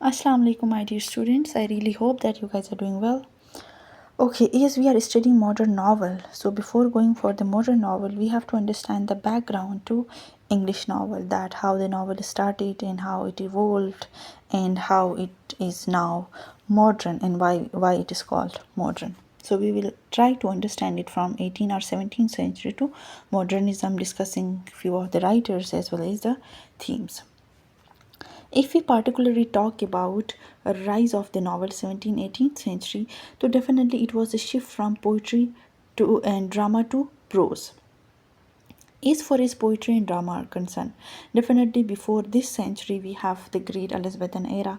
Assalamu alaikum, my dear students. I really hope that you guys are doing well. Okay, yes, we are studying modern novel. So before going for the modern novel, we have to understand the background to English novel, that how the novel started and how it evolved and how it is now modern and why it is called modern. So we will try to understand it from 18th or 17th century to modernism, discussing few of the writers as well as the themes. If we particularly talk about a rise of the novel 17th 18th century, so definitely it was a shift from poetry to and drama to prose. As far as poetry and drama are concerned, definitely before this century we have the great Elizabethan era.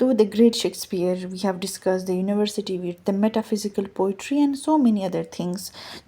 So the great Shakespeare, we have discussed the university with the metaphysical poetry and so many other things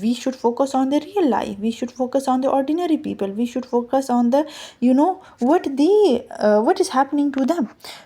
we should focus on the real life, we should focus on the ordinary people, we should focus on the what is happening to them.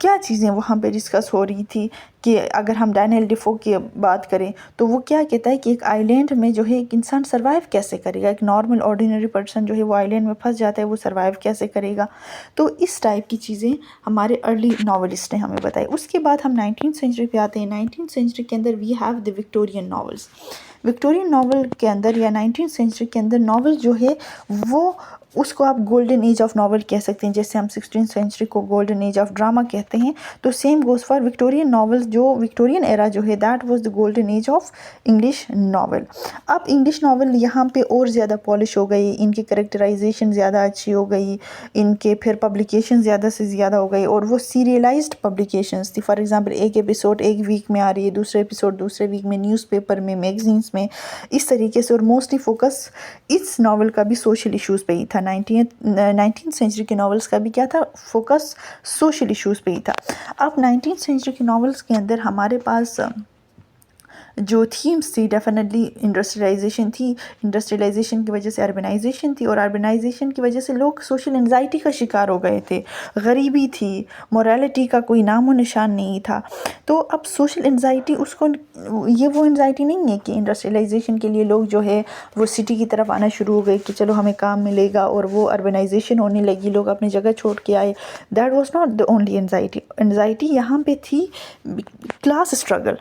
کیا چیزیں وہاں پہ discuss ہو رہی تھی کہ اگر ہم Daniel ڈیفو کی بات کریں تو وہ کیا کہتا ہے کہ ایک آئی لینڈ میں جو ہے ایک انسان سروائیو کیسے کرے گا، ایک نارمل آرڈینری پرسن جو ہے وہ آئی لینڈ میں پھنس جاتا ہے، وہ سروائیو کیسے کرے گا. تو اس ٹائپ کی چیزیں ہمارے ارلی ناولسٹ نے ہمیں بتائی. اس کے بعد ہم 19 سینچری پہ آتے ہیں. 19 سینچری کے اندر we have the Victorian novels. Victorian novel کے اندر یا 19 سینچری کے اندر ناول جو ہے وہ اس کو آپ گولڈن ایج آف ناول کہہ سکتے ہیں، جیسے ہم 16 سینچری کو گولڈن ایج آف ڈراما کہتے ہیں. تو same goes for Victorian novel. جو وکٹورین ایرا جو ہے that was the golden age of English novel. اب انگلش ناول یہاں پہ اور زیادہ پالش ہو گئی، ان کی کریکٹرائزیشن زیادہ اچھی ہو گئی، ان کے پھر پبلیکیشن زیادہ سے زیادہ ہو گئی، اور وہ سیریلائزڈ پبلیکیشنز تھی. فار ایگزامپل ایک ایپیسوڈ ایک ویک میں آ رہی ہے، دوسرے ایپیسوڈ دوسرے ویک میں، نیوز پیپر میں، میگزینس میں، اس طریقے سے. اور موسٹلی فوکس اس ناول کا بھی سوشل ایشوز پہ ہی تھا. 19 سینچری کے ناولس کا بھی کیا تھا، فوکس سوشل ایشوز پہ ہی تھا. اب 19 سینچری کے ناولس کے اندر ہمارے پاس جو تھیمز تھی ڈیفینیٹلی انڈسٹریلائزیشن تھی. انڈسٹریلائزیشن کی وجہ سے اربنائزیشن تھی، اور اربنائزیشن کی وجہ سے لوگ سوشل انزائٹی کا شکار ہو گئے تھے. غریبی تھی، مورالٹی کا کوئی نام و نشان نہیں تھا. تو اب سوشل انزائٹی اس کو، یہ وہ انزائٹی نہیں ہے کہ انڈسٹریلائزیشن کے لیے لوگ جو ہے وہ سٹی کی طرف آنا شروع ہو گئے کہ چلو ہمیں کام ملے گا، اور وہ اربنائزیشن ہونے لگی، لوگ اپنی جگہ چھوڑ کے آئے. That was not the only anxiety. Anxiety یہاں پہ تھی کلاس اسٹرگل.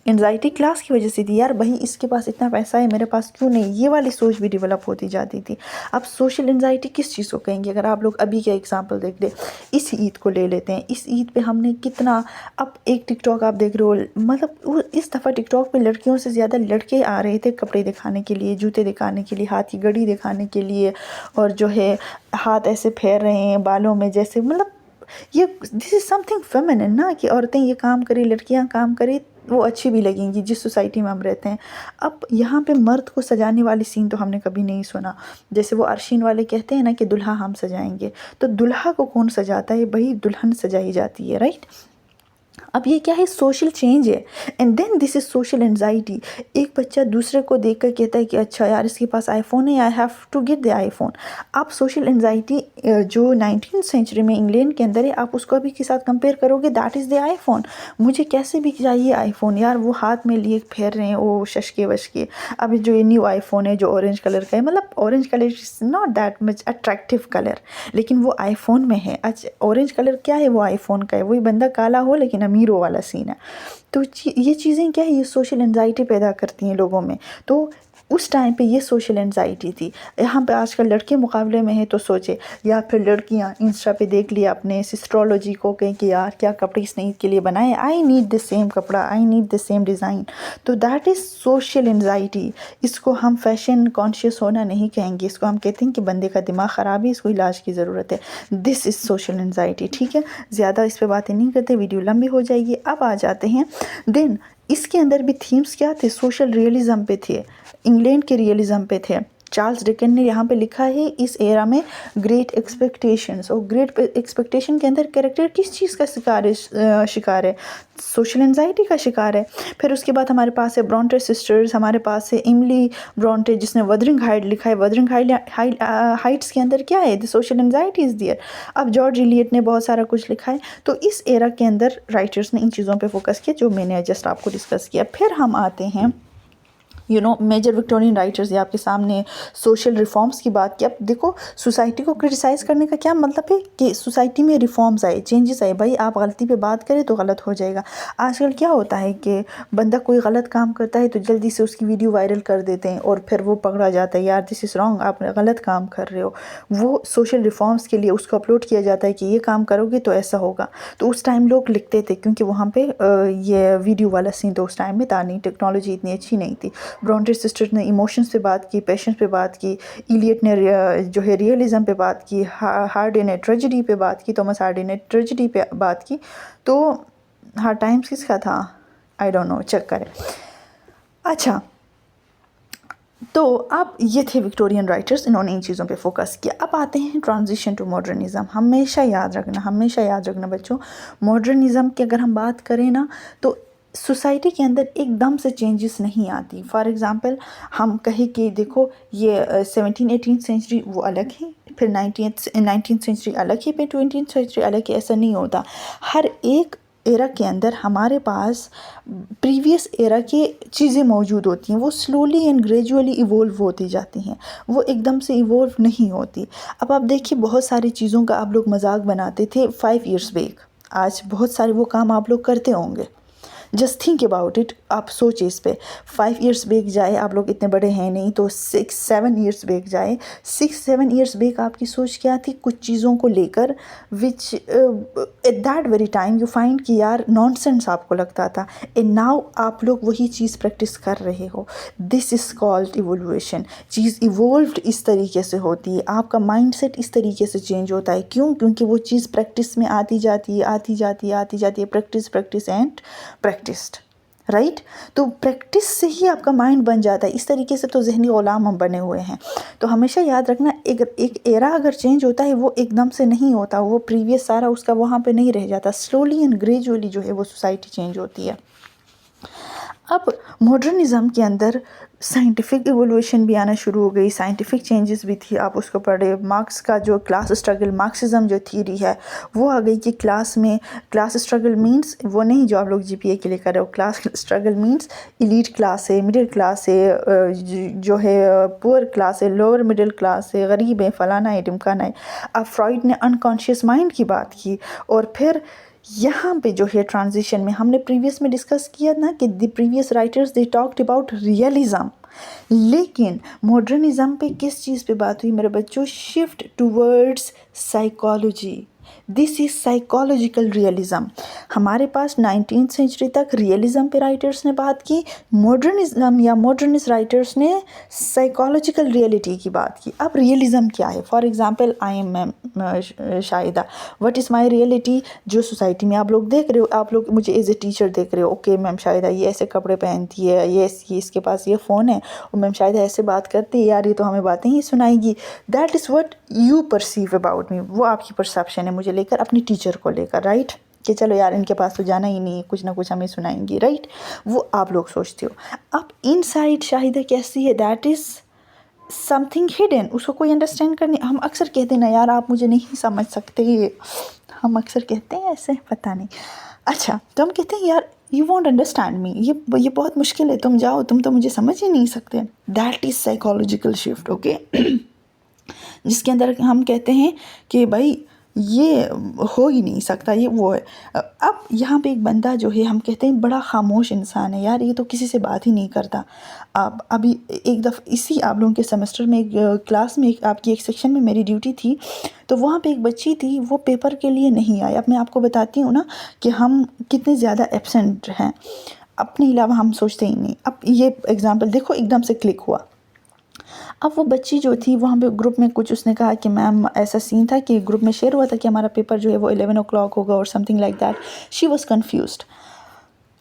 انزائٹی کلاس کی وجہ سے تھی، یار بھائی اس کے پاس اتنا پیسہ ہے میرے پاس کیوں نہیں، یہ والی سوچ بھی ڈیولپ ہوتی جاتی تھی. اب سوشل انزائٹی کس چیز کو کہیں گے؟ اگر آپ لوگ ابھی کا ایگزامپل دیکھ لیں، اس عید کو لے لیتے ہیں. اس عید پہ ہم نے کتنا، اب ایک ٹک ٹاک آپ دیکھ رہے ہو، مطلب اس دفعہ ٹک ٹاک پہ لڑکیوں سے زیادہ لڑکے آ رہے تھے کپڑے دکھانے کے لیے، جوتے دکھانے کے لیے، ہاتھ کی گھڑی دکھانے کے لیے، اور جو ہے ہاتھ ایسے پھیر رہے ہیں بالوں میں جیسے، مطلب یہ دس از سم تھنگ فیمنن نا، کہ عورتیں یہ کام کریں، لڑکیاں کام کریں، وہ اچھی بھی لگیں گی جس سوسائٹی میں ہم رہتے ہیں. اب یہاں پہ مرد کو سجانے والی سین تو ہم نے کبھی نہیں سنا. جیسے وہ عرشین والے کہتے ہیں نا کہ دلہا ہم سجائیں گے، تو دلہا کو کون سجاتا ہے؟ بھائی دلہن سجائی جاتی ہے، رائٹ. اب یہ کیا ہے؟ سوشل چینج ہے. And then this is social anxiety. ایک بچہ دوسرے کو دیکھ کر کہتا ہے کہ اچھا یار اس کے پاس آئی فون ہے، I have to get the iPhone. آپ سوشل انزائٹی جو 19 سینچری میں انگلینڈ کے اندر ہے، آپ اس کو ابھی کے ساتھ کمپیئر کرو گے، that is the I phone. مجھے کیسے بھی چاہیے آئی فون. یار وہ ہاتھ میں لیے پھیر رہے ہیں وہ ششکے وشکے. اب جو یہ نیو آئی فون ہے جو اورنج کلر کا ہے، مطلب orange colour is not that much attractive colour, لیکن وہ آئی فون میں ہے. اچھا اورنج کلر کیا ہے؟ وہ آئی فون کا ہے. وہی بندہ کالا ہو لیکن امیروں والا سین ہے. تو یہ چیزیں کیا ہے؟ یہ سوشل انزائٹی پیدا کرتی ہیں لوگوں میں. تو اس ٹائم پہ یہ سوشل انزائٹی تھی. یہاں پہ آج کل لڑکے مقابلے میں ہیں تو سوچے، یا پھر لڑکیاں انسٹا پہ دیکھ لیا اپنے سسٹرولوجی کو کہیں کہ یار کیا کپڑے اس نے عید کے لیے بنائے، آئی نیڈ دا سیم کپڑا، I need the same design. تو دیٹ از سوشل انزائٹی. اس کو ہم فیشن کانشیس ہونا نہیں کہیں گے، اس کو ہم کہتے ہیں کہ بندے کا دماغ خراب ہے، اس کو علاج کی ضرورت ہے. دس از سوشل انزائٹی. ٹھیک ہے، زیادہ اس پہ باتیں نہیں کرتے، ویڈیو لمبی ہو جائے گی. اب آ جاتے ہیں دین اس کے اندر بھی تھیمز کیا تھے؟ سوشل ریئلزم پہ تھے، انگلینڈ کے ریئلزم پہ تھے. چارلز ڈکن نے یہاں پہ لکھا ہے اس ایرا میں گریٹ ایکسپیکٹیشنز. اور گریٹ ایکسپیکٹیشن کے اندر کریکٹر کس چیز کا شکار ہے؟ سوشل انزائٹی کا شکار ہے. پھر اس کے بعد ہمارے پاس ہے برونٹے سسٹرز، ہمارے پاس ہے ایملی برونٹے جس نے وذرنگ ہائٹ لکھا ہے. وذرنگ ہائٹس کے اندر کیا ہے؟ The social anxiety is there. اب جارج ایلیٹ نے بہت سارا کچھ لکھا ہے. تو اس ایرا کے اندر رائٹرز نے ان چیزوں پہ فوکس کیا جو میں نے جسٹ آپ کو ڈسکس کیا. پھر ہم آتے ہیں میجر وکٹورین رائٹرز. یہ آپ کے سامنے سوشل ریفارمز کی بات کی. اب دیکھو سوسائٹی کو کرٹیسائز کرنے کا کیا مطلب ہے کہ سوسائٹی میں ریفارمز آئے، چینجز آئے. بھائی آپ غلطی پہ بات کریں تو غلط ہو جائے گا. آج کل کیا ہوتا ہے کہ بندہ کوئی غلط کام کرتا ہے تو جلدی سے اس کی ویڈیو وائرل کر دیتے ہیں، اور پھر وہ پکڑا جاتا ہے، یار دس از رانگ، آپ غلط کام کر رہے ہو. وہ سوشل ریفارمز کے لیے اس کو اپلوڈ کیا جاتا ہے کہ یہ کام کرو گے تو ایسا ہوگا. تو اس ٹائم لوگ لکھتے تھے کیونکہ وہاں پہ یہ ویڈیو والا سین تو اس ٹائم میں تھا نہیں، ٹیکنالوجی اتنی اچھی نہیں تھی. برونٹے سسٹر نے ایموشنز پہ بات کی، پیشنس پہ بات کی. ایلیٹ نے جو ہے ریئلزم پہ بات کی. ہارڈے نے ٹریجڈی پہ بات کی، تومس ہارڈے نے ٹریجڈی پہ بات کی. تو ہارڈ ٹائمز کس کا تھا؟ آئی ڈونٹ نو، چیک کریں. اچھا تو اب یہ تھے وکٹورین رائٹرز، انہوں نے ان چیزوں پہ فوکس کیا. اب آتے ہیں ٹرانزیشن ٹو ماڈرنزم. ہمیشہ یاد رکھنا بچوں، ماڈرنزم کی اگر ہم بات کریں نا تو سوسائٹی کے اندر ایک دم سے چینجز نہیں آتی. فار ایگزامپل ہم کہیں کہ دیکھو یہ 17 18 سینچری وہ الگ ہے، پھر 19 سینچری الگ ہے، پھر 20 سینچری الگ ہے، ایسا نہیں ہوتا. ہر ایک ایرا کے اندر ہمارے پاس پریویس ایرا کی چیزیں موجود ہوتی ہیں، وہ سلولی اینڈ گریجولی ایوولو ہوتی جاتی ہیں، وہ ایک دم سے ایوولو نہیں ہوتی. اب آپ دیکھیے بہت ساری چیزوں کا آپ لوگ مذاق بناتے تھے 5 ایئرس بیک، آج بہت سارے وہ کام آپ لوگ کرتے ہوں گے. جسٹ تھنک اباؤٹ اٹ، آپ سوچیں اس پہ. 5 ایئرس بیک جائے، آپ لوگ اتنے بڑے ہیں نہیں تو 6 7 ایئرس بیک جائے. 6 7 ایئرس بیک آپ کی سوچ کیا تھی کچھ چیزوں کو لے کر، which at that very time you find کہ یار نان سینس آپ کو لگتا تھا، اینڈ ناؤ آپ لوگ وہی چیز پریکٹس کر رہے ہو. دس از کالڈ ایوولویشن. چیز ایوولوڈ اس طریقے سے ہوتی ہے، آپ کا مائنڈ سیٹ اس طریقے سے چینج ہوتا ہے. کیوں؟ کیونکہ وہ چیز پریکٹس میں آتی جاتی ہے، پریکٹس اینڈ پریکٹسڈ، رائٹ. تو پریکٹس سے ہی آپ کا مائنڈ بن جاتا ہے. اس طریقے سے تو ذہنی غلام ہم بنے ہوئے ہیں. تو ہمیشہ یاد رکھنا ایک ایرا اگر چینج ہوتا ہے وہ ایک دم سے نہیں ہوتا، وہ پریویس سارا اس کا وہاں پہ نہیں رہ جاتا. سلولی اینڈ گریجولی جو ہے وہ سوسائٹی چینج ہوتی ہے. اب ماڈرنزم کے اندر سائنٹیفک ایوولویشن بھی آنا شروع ہو گئی، سائنٹیفک چینجز بھی تھی. آپ اس کو پڑھے، مارکس کا جو کلاس اسٹرگل، مارکسزم جو تھیوری ہے وہ آ گئی کہ کلاس میں کلاس اسٹرگل مینس وہ نہیں جو آپ لوگ جی پی اے کے لیے کر رہے ہو. Class struggle means elite class ہے، مڈل کلاس ہے، جو ہے پور کلاس ہے، لوور مڈل کلاس ہے، غریب ہے، فلانا ہے، ڈمکانا ہے. اب فرائڈ نے انکانشیس مائنڈ کی بات کی، اور پھر یہاں پہ جو ہے ٹرانزیشن میں ہم نے پریویس میں ڈسکس کیا نا کہ the previous writers they talked about realism, لیکن ماڈرنزم پہ کس چیز پہ بات ہوئی میرے بچوں؟ Shift towards psychology. This is psychological realism. ہمارے پاس 19 سینچری تک ریئلزم پہ رائٹرز نے بات کی، ماڈرنزم یا ماڈرنسٹ رائٹرز نے سائیکالوجیکل ریئلٹی کی بات کی. اب ریئلزم کیا ہے؟ For example I am Shahida, what is my reality? جو سوسائٹی میں آپ لوگ دیکھ رہے ہو، آپ لوگ مجھے ایز اے ٹیچر دیکھ رہے ہو، اوکے میم شاہدہ یہ ایسے کپڑے پہنتی ہے، یہ اس کے پاس یہ فون ہے، اور میم شاہدہ ایسے بات کرتی ہے، یار یہ تو ہمیں باتیں ہی سنائے گی. That is what you perceive about me. وہ آپ کی پرسیپشن ہے مجھے لے کر، اپنی ٹیچر کو لے کر، رائٹ، کہ چلو یار ان کے پاس تو جانا ہی نہیں ہے، کچھ نہ کچھ ہمیں سنائیں گی، رائٹ. وہ آپ لوگ سوچتے ہو. اب ان سائڈ شاہدہ کیسی ہے؟ That is something hidden. اس کو کوئی انڈرسٹینڈ کرنے، ہم اکثر کہتے ہیں نا یار آپ مجھے نہیں سمجھ سکتے، ہم اکثر کہتے ہیں ایسے، پتہ نہیں. اچھا تو ہم کہتے ہیں یار یو وونٹ انڈرسٹینڈ می، یہ بہت مشکل ہے، تم جاؤ، تم تو مجھے سمجھ ہی نہیں سکتے. That is psychological shift, okay. جس کے اندر ہم کہتے ہیں کہ بھائی یہ ہو ہی نہیں سکتا، یہ وہ ہے. اب یہاں پہ ایک بندہ جو ہے ہم کہتے ہیں بڑا خاموش انسان ہے، یار یہ تو کسی سے بات ہی نہیں کرتا. ابھی ایک دفعہ اسی آپ لوگوں کے سیمسٹر میں ایک کلاس میں آپ کی ایک سیکشن میں میری ڈیوٹی تھی، تو وہاں پہ ایک بچی تھی، وہ پیپر کے لیے نہیں آئی. اب میں آپ کو بتاتی ہوں نا کہ ہم کتنے زیادہ ایبسنٹ ہیں، اپنے علاوہ ہم سوچتے ہی نہیں. اب یہ اگزامپل دیکھو ایک دم سے کلک ہوا. اب وہ بچی جو تھی وہاں پہ گروپ میں کچھ اس نے کہا کہ میم ایسا سین تھا کہ گروپ میں شیئر ہوا تھا کہ ہمارا پیپر جو ہے وہ 11 o'clock ہوگا اور some thing like that. She was confused.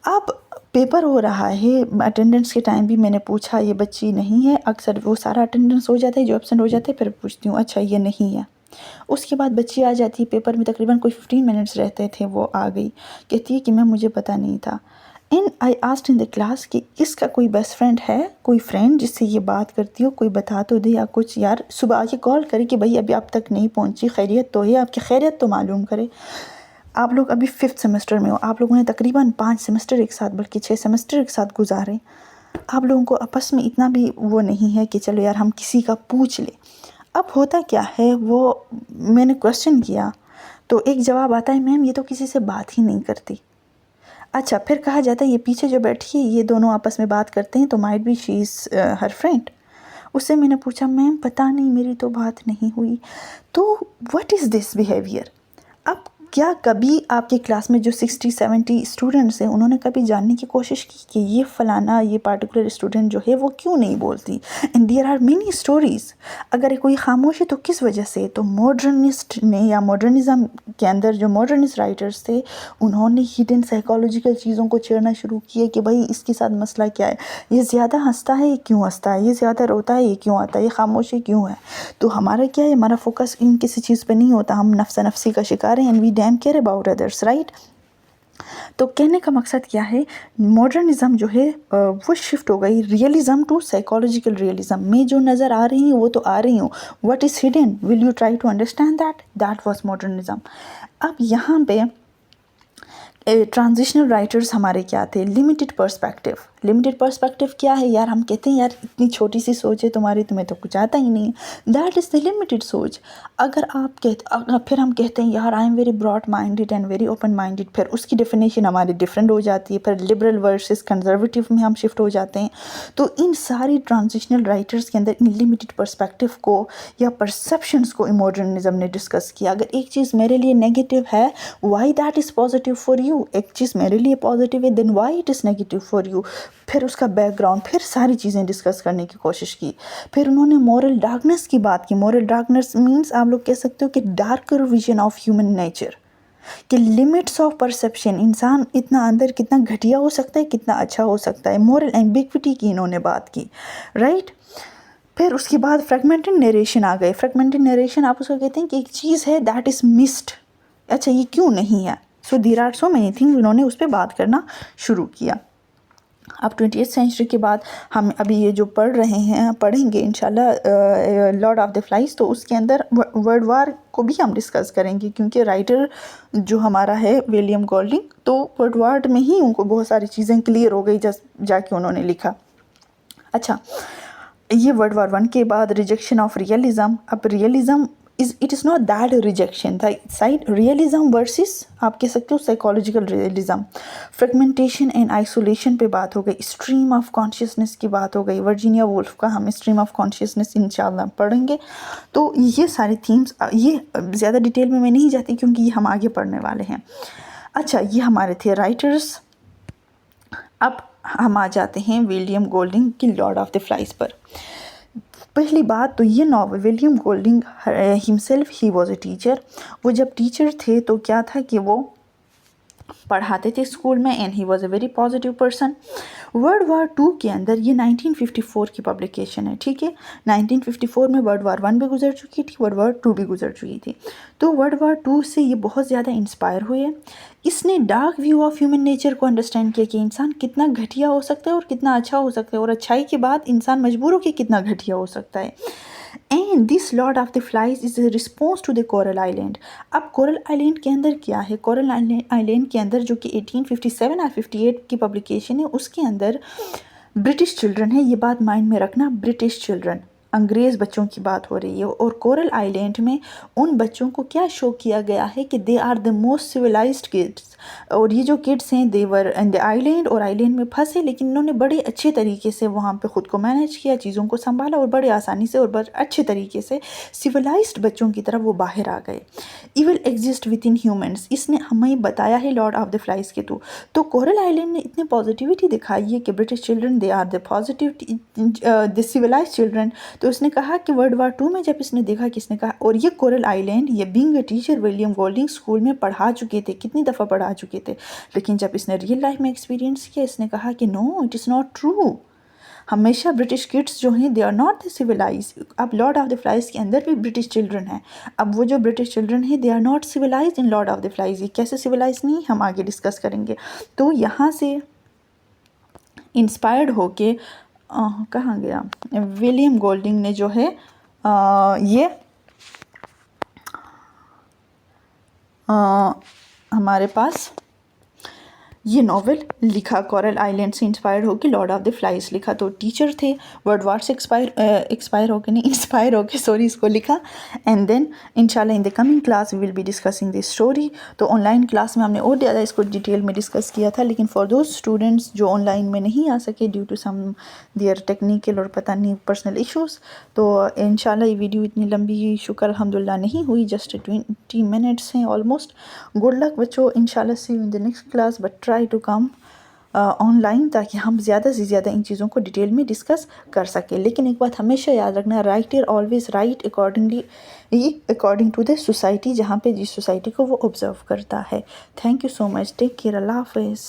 اب پیپر ہو رہا ہے، اٹینڈنس کے ٹائم بھی میں نے پوچھا، یہ بچی نہیں ہے. اکثر وہ سارا اٹینڈنس ہو جاتا ہے، جو ایبسنٹ ہو جاتے ہیں پھر پوچھتی ہوں اچھا یہ نہیں ہے. اس کے بعد بچی آ جاتی ہے، پیپر میں تقریباً کوئی 15 منٹس رہتے تھے، وہ آ گئی، کہتی ہے کہ میم مجھے پتہ نہیں تھا. And I asked in the class کہ اس کا کوئی بیسٹ فرینڈ ہے، کوئی فرینڈ جس سے یہ بات کرتی ہو، کوئی بتا تو دے یا کچھ، یار صبح آ کے کال کرے کہ بھائی ابھی آپ تک نہیں پہنچی، خیریت تو ہے، آپ کی خیریت تو معلوم کرے. آپ لوگ ابھی 5th سیمسٹر میں ہو، آپ لوگوں نے تقریباً 5 سیمسٹر ایک ساتھ بلکہ 6 سیمسٹر ایک ساتھ گزارے. آپ لوگوں کو آپس میں اتنا بھی وہ نہیں ہے کہ چلو یار ہم کسی کا پوچھ لیں. اب ہوتا کیا ہے، وہ میں نے کویسچن کیا تو ایک جواب آتا ہے میم یہ تو کسی سے بات ہی نہیں کرتی. اچھا پھر کہا جاتا ہے یہ پیچھے جو بیٹھی ہے یہ دونوں آپس میں بات کرتے ہیں تو might be she is her friend. اس سے میں نے پوچھا میم پتہ نہیں میری تو بات نہیں ہوئی. تو وٹ از دس بیہیویئر؟ اب کیا کبھی آپ کی کلاس میں جو 60-70 اسٹوڈنٹس ہیں انہوں نے کبھی جاننے کی کوشش کی کہ یہ فلانا یہ پارٹیکولر اسٹوڈنٹ جو ہے وہ کیوں نہیں بولتی؟ And there are many stories. اگر کوئی خاموش ہے تو کس وجہ سے؟ تو ماڈرنسٹ نے یا ماڈرنزم کے اندر جو ماڈرنسٹ رائٹرز تھے انہوں نے ہڈن سائیکالوجیکل چیزوں کو چھیڑنا شروع کیے کہ بھائی اس کے ساتھ مسئلہ کیا ہے، یہ زیادہ ہنستا ہے یہ کیوں ہنستا ہے، یہ زیادہ روتا ہے یہ کیوں آتا ہے، یہ خاموشی کیوں ہے. تو ہمارا کیا ہے، ہمارا فوکس ان کسی چیز پہ نہیں ہوتا، ہم نفس نفسی کا شکار ہیں. And we damn care about others, right. تو کہنے کا مقصد کیا ہے، ماڈرنزم جو ہے وہ شفٹ ہو گئی ریئلزم ٹو سائیکولوجیکل ریئلزم میں. جو نظر آ رہی ہیں وہ تو آ رہی ہوں، what is hidden will you try to understand that was modernism. اب یہاں پہ ٹرانزیشنل رائٹرز ہمارے کیا تھے، لمیٹڈ پرسپیکٹیو. لمیٹڈ پرسپیکٹیو کیا ہے یار، ہم کہتے ہیں یار اتنی چھوٹی سی سوچ ہے تمہاری، تمہیں تو کچھ آتا ہی نہیں ہے. دیٹ از دا لمیٹڈ سوچ. اگر آپ پھر ہم کہتے ہیں یار I am very broad minded and very open minded, پھر اس کی ڈیفینیشن ہماری ڈفرینٹ ہو جاتی ہے، پھر لبرل ورسز کنزرویٹیو میں ہم شفٹ ہو جاتے ہیں. تو ان ساری ٹرانزیشنل رائٹرز کے اندر ان لمیٹڈ پرسپیکٹیو کو یا پرسیپشنز کو ماڈرنزم نے ڈسکس کیا. اگر ایک چیز میرے لیے نیگیٹو ہے، why that is positive for you. ایک چیز میرے لیے پازیٹیو ہے، then why it is negative for you. پھر اس کا بیک گراؤنڈ، پھر ساری چیزیں ڈسکس کرنے کی کوشش کی. پھر انہوں نے مورل ڈارکنیس کی بات کی. مورل ڈارکنیس مینس آپ لوگ کہہ سکتے ہو کہ darker vision of human nature, کہ لمٹس آف پرسیپشن، انسان اتنا اندر کتنا گھٹیا ہو سکتا ہے، کتنا اچھا ہو سکتا ہے. مورل ایمبیگوٹی کی انہوں نے بات کی، رائٹ. پھر اس کے بعد فریگمنٹڈ نیریشن آ گئے. فریگمنٹڈ نیریشن آپ اس کو کہتے ہیں کہ ایک چیز ہے دیٹ از مسڈ، اچھا یہ کیوں نہیں ہے. So there are so many things, انہوں نے اس پہ بات کرنا شروع کیا. اب 20th سینچری کے بعد ہم ابھی یہ جو پڑھیں گے انشاءاللہ لارڈ آف دی فلائز، تو اس کے اندر ورلڈ وار کو بھی ہم ڈسکس کریں گے، کیونکہ رائٹر جو ہمارا ہے ولیم گولڈنگ، تو ورلڈ وار میں ہی ان کو بہت ساری چیزیں کلیئر ہو گئی جا کے انہوں نے لکھا. اچھا یہ ورلڈ وار 1 کے بعد ریجیکشن آف ریئلزم. اب realism it is not that rejection تھا، سائڈ ریئلزم ورسز آپ کہہ سکتے ہو psychological realism. Fragmentation and isolation پہ بات ہو گئی. اسٹریم آف کانشیسنس کی بات ہو گئی. ورجینیا وولف کا ہم اسٹریم آف کانشیسنس انشاءاللہ پڑھیں گے. تو یہ سارے تھیمز، یہ زیادہ ڈیٹیل میں نہیں جاتی کیونکہ یہ ہم آگے پڑھنے والے ہیں. اچھا یہ ہمارے تھے رائٹرز. اب ہم آ جاتے ہیں ولیم گولڈنگ کی لارڈ آف دی فلائز پر. پہلی بات تو یہ novel, William Golding himself he was a teacher. وہ جب ٹیچر تھے تو کیا تھا کہ وہ پڑھاتے تھے اسکول میں، and he was a very positive person. World war 2 کے اندر، یہ 1954 کی پبلیکیشن ہے، ٹھیک ہے. 1954 میں ورلڈ وار 1 بھی گزر چکی تھی، ورلڈ وار 2 بھی گزر چکی تھی. تو ورلڈ وار 2 سے یہ بہت زیادہ انسپائر ہوئے. اس نے dark view of human nature کو انڈرسٹینڈ کیا کہ انسان کتنا گھٹیا ہو سکتا ہے اور کتنا اچھا ہو سکتا ہے، اور اچھائی کے بعد انسان مجبور ہو کے کتنا گھٹیا ہو سکتا ہے. And this Lord of the Flies is a response to the Coral Island. اب کورل آئیلینڈ کے اندر کیا ہے، کورل آئیلینڈ کے اندر جو کہ 1857 اور 58 کی پبلیکیشن ہے، اس کے اندر برٹش چلڈرن ہے. یہ بات مائنڈ میں رکھنا، برٹش چلڈرن، انگریز بچوں کی بات ہو رہی ہے. اور کورل آئیلینڈ میں ان بچوں کو کیا شو کیا گیا ہے کہ they are the most civilised kids. اور یہ جو کڈس ہیں دے ور ان دا آئیلینڈ، اور آئیلینڈ میں پھنسے، لیکن انہوں نے بڑے اچھے طریقے سے وہاں پہ خود کو مینیج کیا، چیزوں کو سنبھالا، اور بڑے آسانی سے اور بڑے اچھے طریقے سے سویلائزڈ بچوں کی طرف وہ باہر آ گئے. Evil exist with in humans, اس نے ہمیں بتایا ہے لارڈ آف دی فلائز کے تو. تو کورل آئیلینڈ نے اتنی پازیٹیوٹی دکھائی ہے کہ British children they are the positive the civilised children. تو اس نے کہا کہ ورلڈ وار 2 میں جب اس نے دیکھا کہ اس نے کہا، اور یہ کورل آئیلینڈ، یہ being a teacher William Golding school میں پڑھا چکے تھے، کتنی دفعہ پڑھا چکے تھے، لیکن جب اس نے ریئل لائف میں ایکسپیرینس کیا، اس نے کہا کہ نو اٹ از ناٹ ٹرو. ہمیشہ برٹش کڈس جو ہیں دے آر ناٹ سویلائز. اب لارڈ آف دی فلائز کے اندر بھی برٹش چلڈرن ہیں. اب وہ جو برٹش چلڈرن ہیں they are not civilise in Lord of the Flies. یہ کیسے سویلائز نہیں، ہم آگے ڈسکس کریں گے. تو یہاں سے انسپائرڈ ہو کے کہاں گیا ولیم گولڈنگ نے جو ہے یہ ہمارے پاس یہ ناول لکھا. کورل آئیلینڈ سے انسپائر ہو کے لارڈ آف دی فلائز لکھا. تو ٹیچر تھے، ورلڈ وار سے انسپائر ہو کے سوری اس کو لکھا. اینڈ دین انشاءاللہ in the coming class we will be discussing this story. تو آن لائن کلاس میں ہم نے اور زیادہ اس کو ڈیٹیل میں ڈسکس کیا تھا، لیکن فار دوز اسٹوڈنٹس جو آن لائن میں نہیں آ سکے due to some their technical اور پتہ نہیں پرسنل ایشوز، تو انشاءاللہ یہ ویڈیو اتنی لمبی شکر الحمدللہ نہیں ہوئی، جسٹ 20 منٹس ہیں آلموسٹ. گڈ لک بچوں، انشاءاللہ see you in the next class, but try to come online تاکہ ہم زیادہ سے زیادہ ان چیزوں کو ڈیٹیل میں ڈسکس کر سکیں. لیکن ایک بات ہمیشہ یاد رکھنا، writer always write according to the society, جہاں پہ جس سوسائٹی کو وہ آبزرو کرتا ہے. Thank you so much, take care, اللہ حافظ.